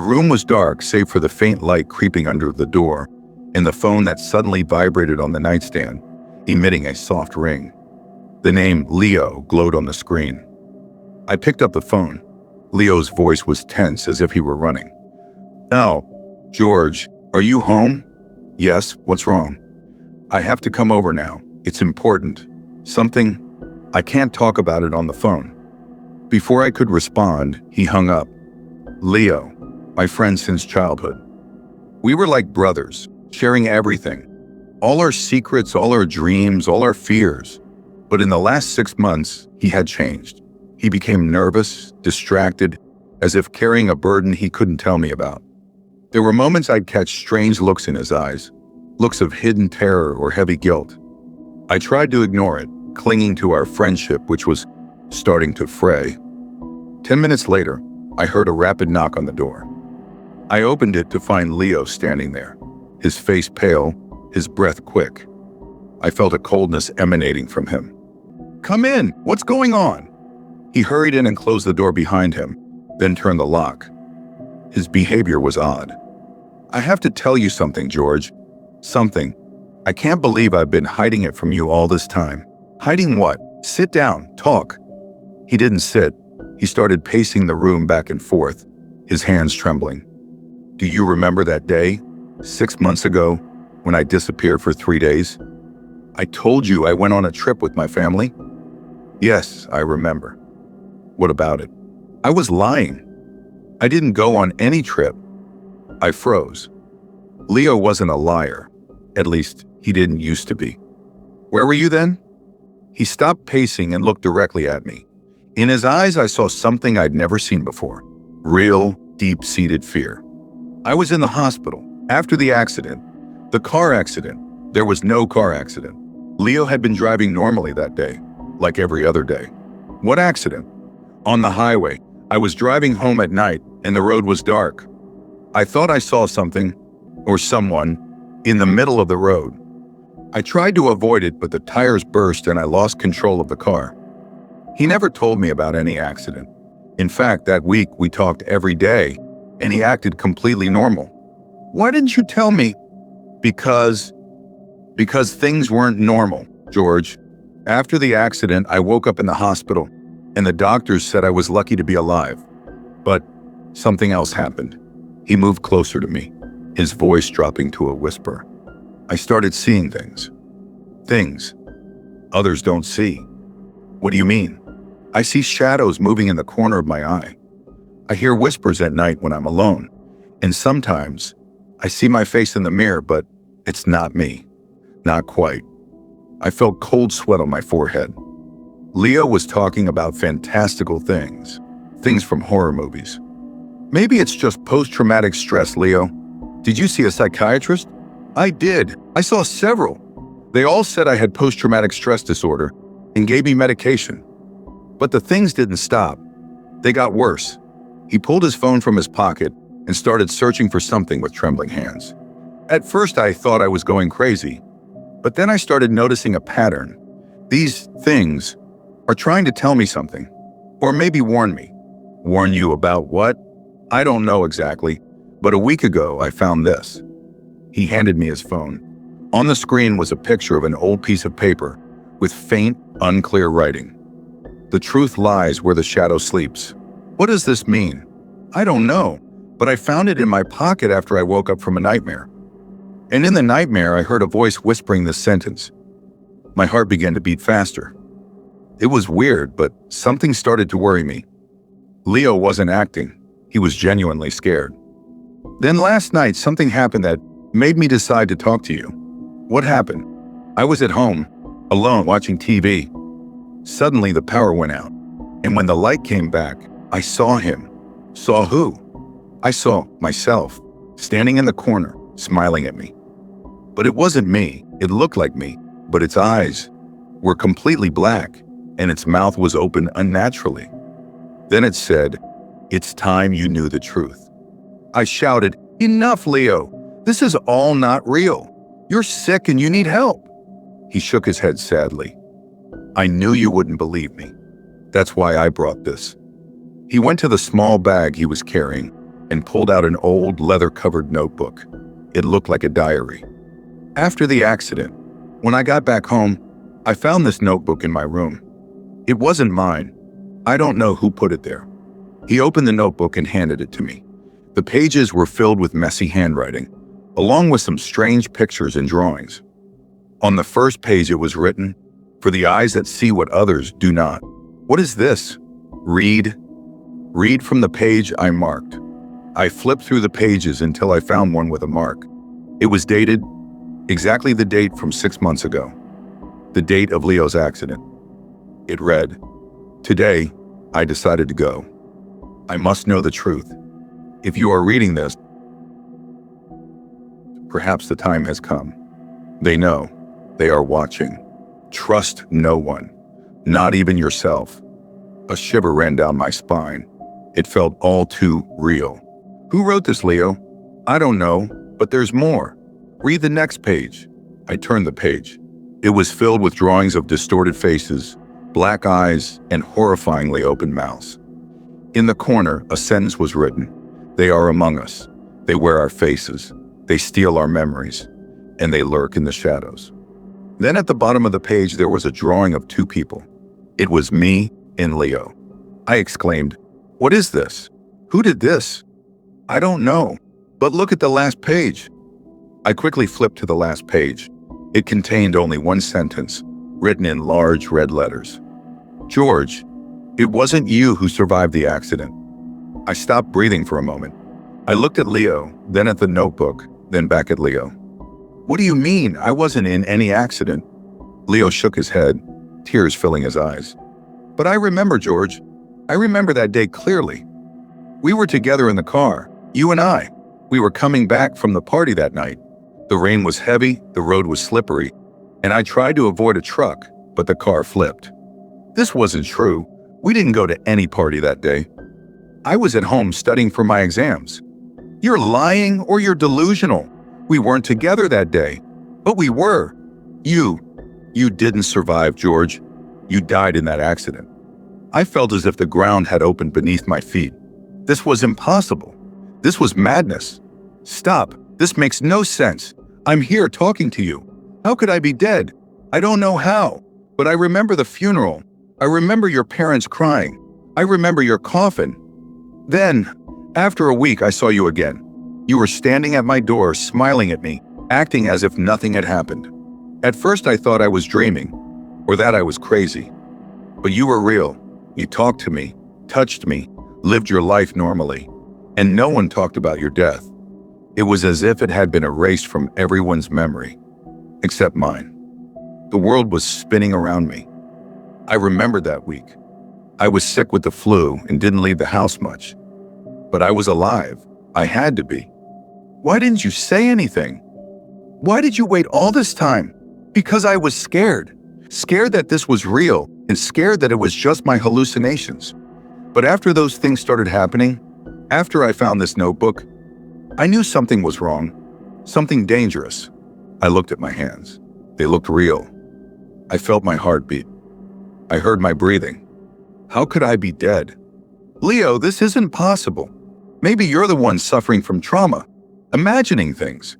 room was dark save for the faint light creeping under the door and the phone that suddenly vibrated on the nightstand, emitting a soft ring. The name Leo glowed on the screen. I picked up the phone. Leo's voice was tense as if he were running. "Al, George, are you home?" "Yes, what's wrong?" "I have to come over now. It's important. Something. I can't talk about it on the phone." Before I could respond, he hung up. Leo, my friend since childhood. We were like brothers, sharing everything. All our secrets, all our dreams, all our fears. But in the last 6 months, he had changed. He became nervous, distracted, as if carrying a burden he couldn't tell me about. There were moments I'd catch strange looks in his eyes, looks of hidden terror or heavy guilt. I tried to ignore it, clinging to our friendship, which was starting to fray. 10 minutes later, I heard a rapid knock on the door. I opened it to find Leo standing there, his face pale, his breath quick. I felt a coldness emanating from him. "Come in, what's going on?" He hurried in and closed the door behind him, then turned the lock. His behavior was odd. "I have to tell you something, George. Something. I can't believe I've been hiding it from you all this time." "Hiding what? Sit down, talk." He didn't sit. He started pacing the room back and forth, his hands trembling. "Do you remember that day, 6 months ago, when I disappeared for 3 days? I told you I went on a trip with my family?" "Yes, I remember." "What about it?" "I was lying. I didn't go on any trip." I froze. Leo wasn't a liar. At least, he didn't used to be. "Where were you then?" He stopped pacing and looked directly at me. In his eyes, I saw something I'd never seen before. Real, deep-seated fear. "I was in the hospital. After the accident. The car accident. There was no car accident. Leo had been driving normally that day, like every other day." "What accident?" "On the highway. I was driving home at night, and the road was dark. I thought I saw something, or someone, in the middle of the road. I tried to avoid it, but the tires burst and I lost control of the car." He never told me about any accident. In fact, that week we talked every day, and he acted completely normal. "Why didn't you tell me?" Because things weren't normal, George. After the accident, I woke up in the hospital, and the doctors said I was lucky to be alive. But something else happened. He moved closer to me, his voice dropping to a whisper. "I started seeing things. Things others don't see." "What do you mean?" "I see shadows moving in the corner of my eye. I hear whispers at night when I'm alone. And sometimes I see my face in the mirror, but it's not me. Not quite." I felt cold sweat on my forehead. Leo was talking about fantastical things. Things from horror movies. "Maybe it's just post-traumatic stress, Leo. Did you see a psychiatrist?" "I did. I saw several. They all said I had post-traumatic stress disorder and gave me medication. But the things didn't stop. They got worse." He pulled his phone from his pocket and started searching for something with trembling hands. At first, I thought I was going crazy. But then I started noticing a pattern. These things are trying to tell me something. Or maybe warn me. "Warn you about what?" "I don't know exactly. But a week ago, I found this." He handed me his phone. On the screen was a picture of an old piece of paper with faint, unclear writing. "The truth lies where the shadow sleeps." "What does this mean?" "I don't know, but I found it in my pocket after I woke up from a nightmare." And in the nightmare, I heard a voice whispering this sentence. My heart began to beat faster. It was weird, but something started to worry me. Leo wasn't acting. He was genuinely scared. Then last night, something happened that made me decide to talk to you. "What happened?" "I was at home, alone, watching TV. Suddenly, the power went out. And when the light came back, I saw him." "Saw who?" "I saw myself, standing in the corner, smiling at me. But it wasn't me. It looked like me, but its eyes were completely black, and its mouth was open unnaturally. Then it said, 'It's time you knew the truth.'" I shouted, "Enough, Leo. This is all not real. You're sick and you need help." He shook his head sadly. "I knew you wouldn't believe me. That's why I brought this." He went to the small bag he was carrying, and pulled out an old leather-covered notebook. It looked like a diary. After the accident, when I got back home, I found this notebook in my room. It wasn't mine. I don't know who put it there. He opened the notebook and handed it to me. The pages were filled with messy handwriting, along with some strange pictures and drawings. On the first page it was written, "For the eyes that see what others do not." What is this? Read. Read from the page I marked. I flipped through the pages until I found one with a mark. It was dated exactly the date from 6 months ago, the date of Leo's accident. It read, "Today, I decided to go. I must know the truth. If you are reading this, perhaps the time has come. They know. They are watching. Trust no one, not even yourself." A shiver ran down my spine. It felt all too real. Who wrote this, Leo? I don't know, but there's more. Read the next page. I turned the page. It was filled with drawings of distorted faces, black eyes, and horrifyingly open mouths. In the corner, a sentence was written. They are among us. They wear our faces. They steal our memories. And they lurk in the shadows. Then at the bottom of the page, there was a drawing of two people. It was me and Leo. I exclaimed, "What is this? Who did this?" "I don't know, but look at the last page." I quickly flipped to the last page. It contained only one sentence, written in large red letters. "George, it wasn't you who survived the accident." I stopped breathing for a moment. I looked at Leo, then at the notebook, then back at Leo. "What do you mean? I wasn't in any accident." Leo shook his head, tears filling his eyes. "But I remember, George. I remember that day clearly. We were together in the car, you and I. We were coming back from the party that night. The rain was heavy, the road was slippery, and I tried to avoid a truck, but the car flipped. This wasn't true. We didn't go to any party that day. I was at home studying for my exams." "You're lying or you're delusional. We weren't together that day." "But we were." You didn't survive, George. You died in that accident." I felt as if the ground had opened beneath my feet. This was impossible. This was madness. "Stop. This makes no sense. I'm here talking to you. How could I be dead? I don't know how, but I remember the funeral. I remember your parents crying. I remember your coffin. Then, after a week, I saw you again. You were standing at my door, smiling at me, acting as if nothing had happened. At first, I thought I was dreaming, or that I was crazy. But you were real. You talked to me, touched me, lived your life normally, and no one talked about your death. It was as if it had been erased from everyone's memory, except mine. The world was spinning around me. I remembered that week. I was sick with the flu and didn't leave the house much. But I was alive. I had to be. Why didn't you say anything? Why did you wait all this time? Because I was scared. Scared that this was real and scared that it was just my hallucinations. But after those things started happening, after I found this notebook, I knew something was wrong, something dangerous. I looked at my hands. They looked real. I felt my heartbeat. I heard my breathing. How could I be dead? Leo, this isn't possible. Maybe you're the one suffering from trauma, imagining things.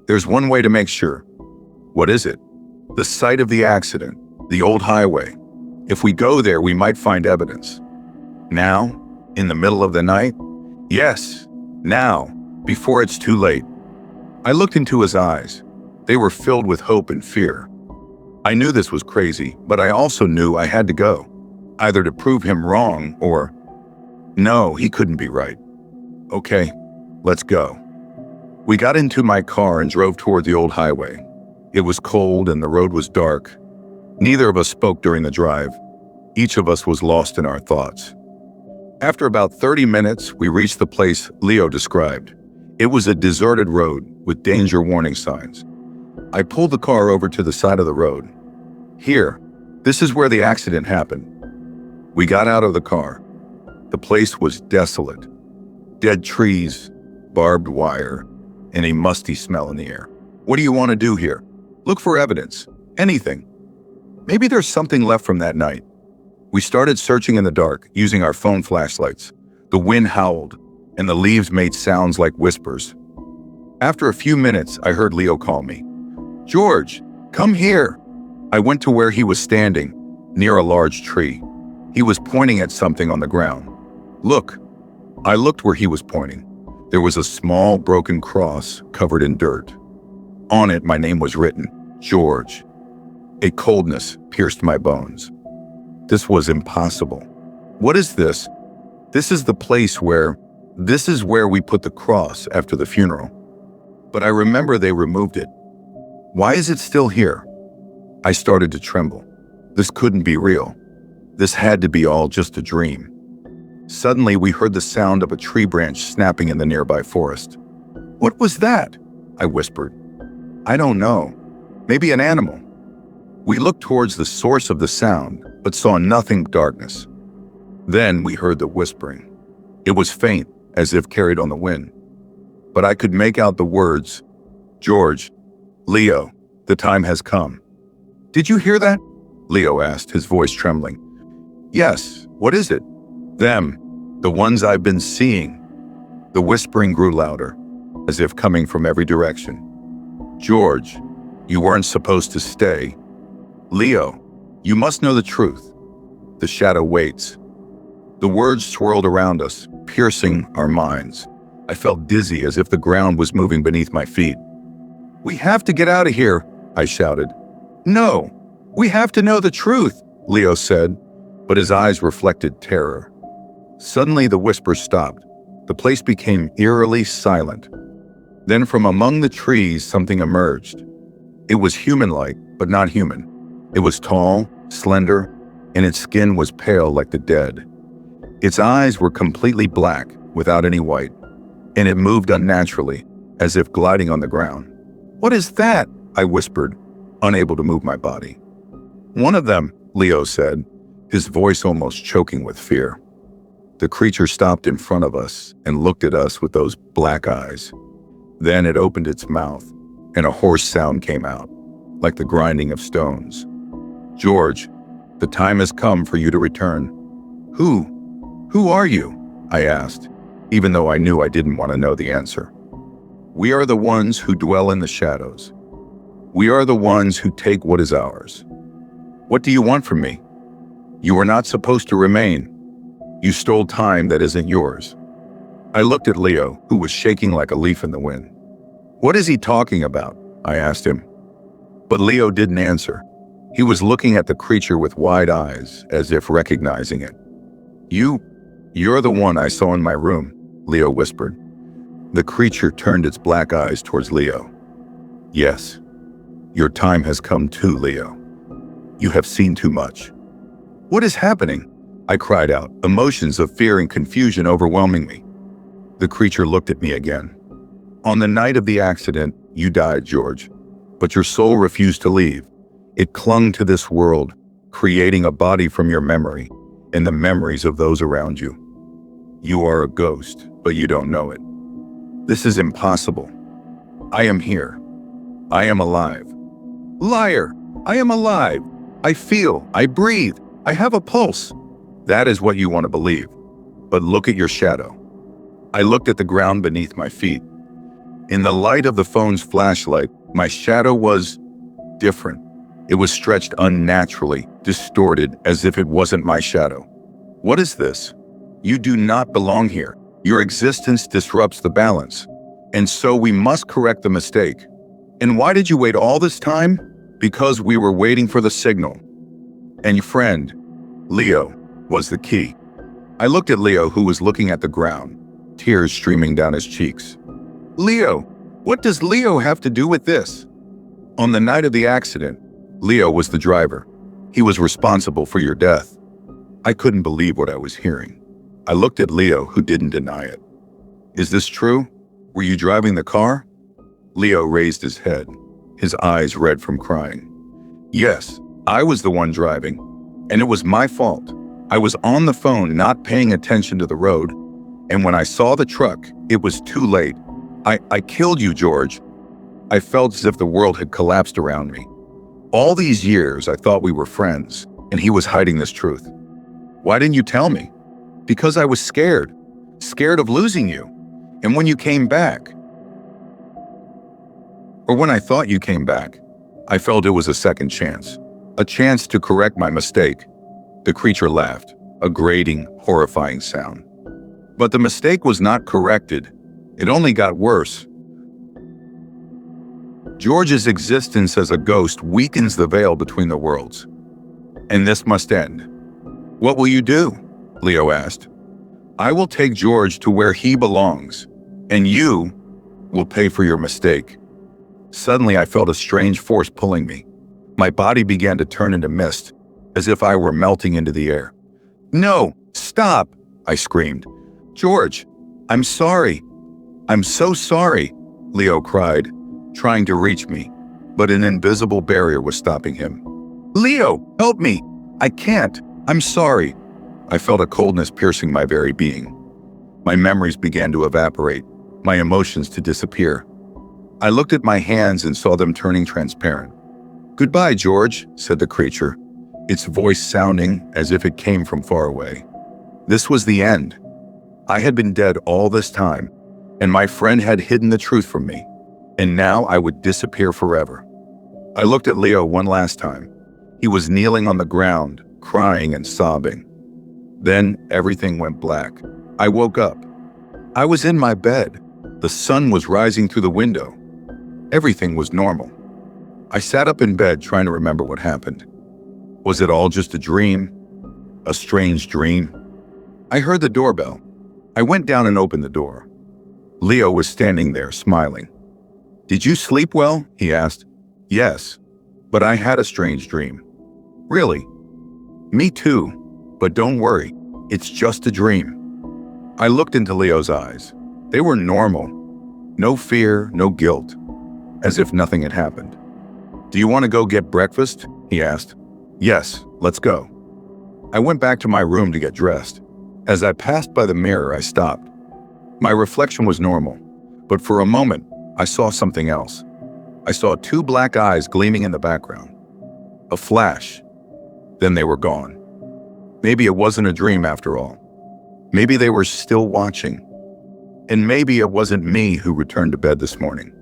There's one way to make sure. What is it? The site of the accident, the old highway. If we go there, we might find evidence. Now? In the middle of the night? Yes, now, before it's too late. I looked into his eyes. They were filled with hope and fear. I knew this was crazy, but I also knew I had to go, either to prove him wrong or, no, he couldn't be right. Okay, let's go. We got into my car and drove toward the old highway. It was cold and the road was dark. Neither of us spoke during the drive. Each of us was lost in our thoughts. After about 30 minutes, we reached the place Leo described. It was a deserted road with danger warning signs. I pulled the car over to the side of the road. Here, this is where the accident happened. We got out of the car. The place was desolate. Dead trees, barbed wire, and a musty smell in the air. What do you want to do here? Look for evidence. Anything. Maybe there's something left from that night. We started searching in the dark, using our phone flashlights. The wind howled. and the leaves made sounds like whispers. After a few minutes, I heard Leo call me. "George, come here." I went to where he was standing, near a large tree. He was pointing at something on the ground. "Look." I looked where he was pointing. There was a small broken cross covered in dirt. On it, my name was written, George. A coldness pierced my bones. This was impossible. "What is this?" This is where we put the cross after the funeral. But I remember they removed it. Why is it still here? I started to tremble. This couldn't be real. This had to be all just a dream. Suddenly, we heard the sound of a tree branch snapping in the nearby forest. "What was that?" I whispered. "I don't know. Maybe an animal." We looked towards the source of the sound, but saw nothing but darkness. Then we heard the whispering. It was faint, as if carried on the wind. But I could make out the words, "George, Leo, the time has come." "Did you hear that?" Leo asked, his voice trembling. "Yes, what is it?" "Them, the ones I've been seeing." The whispering grew louder, as if coming from every direction. "George, you weren't supposed to stay. Leo, you must know the truth. The shadow waits." The words swirled around us, piercing our minds. I felt dizzy, as if the ground was moving beneath my feet. "We have to get out of here," I shouted. "No, we have to know the truth," Leo said, but his eyes reflected terror. Suddenly the whisper stopped. The place became eerily silent. Then from among the trees something emerged. It was human-like, but not human. It was tall, slender, and its skin was pale like the dead. Its eyes were completely black, without any white, and it moved unnaturally, as if gliding on the ground. "What is that?" I whispered, unable to move my body. "One of them," Leo said, his voice almost choking with fear. The creature stopped in front of us and looked at us with those black eyes. Then it opened its mouth, and a hoarse sound came out, like the grinding of stones. "George, the time has come for you to return." Who are you?" I asked, even though I knew I didn't want to know the answer. "We are the ones who dwell in the shadows. We are the ones who take what is ours." "What do you want from me?" "You are not supposed to remain. You stole time that isn't yours." I looked at Leo, who was shaking like a leaf in the wind. "What is he talking about?" I asked him. But Leo didn't answer. He was looking at the creature with wide eyes, as if recognizing it. You're the one I saw in my room," Leo whispered. The creature turned its black eyes towards Leo. "Yes, your time has come too, Leo. You have seen too much." "What is happening?" I cried out, emotions of fear and confusion overwhelming me. The creature looked at me again. "On the night of the accident, you died, George, but your soul refused to leave. It clung to this world, creating a body from your memory and the memories of those around you. You are a ghost, but you don't know it. This is impossible. I am here. I am alive." "Liar! I am alive. I feel, I breathe, I have a pulse." "That is what you want to believe. But look at your shadow." I looked at the ground beneath my feet. In the light of the phone's flashlight, my shadow was different. It was stretched unnaturally, distorted, as if it wasn't my shadow. "What is this? You do not belong here. Your existence disrupts the balance. And so we must correct the mistake." "And why did you wait all this time?" "Because we were waiting for the signal. And your friend, Leo, was the key." I looked at Leo, who was looking at the ground, tears streaming down his cheeks. "Leo, what does Leo have to do with this?" "On the night of the accident, Leo was the driver. He was responsible for your death." I couldn't believe what I was hearing. I looked at Leo, who didn't deny it. "Is this true? Were you driving the car?" Leo raised his head, his eyes red from crying. "Yes, I was the one driving, and it was my fault. I was on the phone, not paying attention to the road, and when I saw the truck, it was too late. I killed you, George." I felt as if the world had collapsed around me. All these years, I thought we were friends, and he was hiding this truth. "Why didn't you tell me?" "Because I was scared. scared of losing you. And when you came back, or when I thought you came back, I felt it was a second chance, a chance to correct my mistake. The creature laughed, a grating, horrifying sound. But the mistake was not corrected. It only got worse. George's existence as a ghost weakens the veil between the worlds. And this must end. What will you do? Leo asked. I will take George to where he belongs, and you will pay for your mistake. Suddenly, I felt a strange force pulling me. My body began to turn into mist, as if I were melting into the air. No, stop, I screamed. George, I'm sorry. I'm so sorry, Leo cried, trying to reach me, but an invisible barrier was stopping him. Leo, help me! I can't. I'm sorry. I felt a coldness piercing my very being. My memories began to evaporate, my emotions to disappear. I looked at my hands and saw them turning transparent. Goodbye, George, said the creature, its voice sounding as if it came from far away. This was the end. I had been dead all this time, and my friend had hidden the truth from me, and now I would disappear forever. I looked at Leo one last time. He was kneeling on the ground, crying and sobbing. Then everything went black. I woke up. I was in my bed. The sun was rising through the window. Everything was normal. I sat up in bed trying to remember what happened. Was it all just a dream? A strange dream? I heard the doorbell. I went down and opened the door. Leo was standing there, smiling. Did you sleep well? He asked. Yes, but I had a strange dream. Really? Me too, but don't worry, it's just a dream. I looked into Leo's eyes. They were normal. No fear, no guilt, as if nothing had happened. Do you want to go get breakfast? He asked. Yes, let's go. I went back to my room to get dressed. As I passed by the mirror, I stopped. My reflection was normal, but for a moment, I saw something else. I saw two black eyes gleaming in the background. A flash. Then they were gone. Maybe it wasn't a dream after all. Maybe they were still watching. And maybe it wasn't me who returned to bed this morning.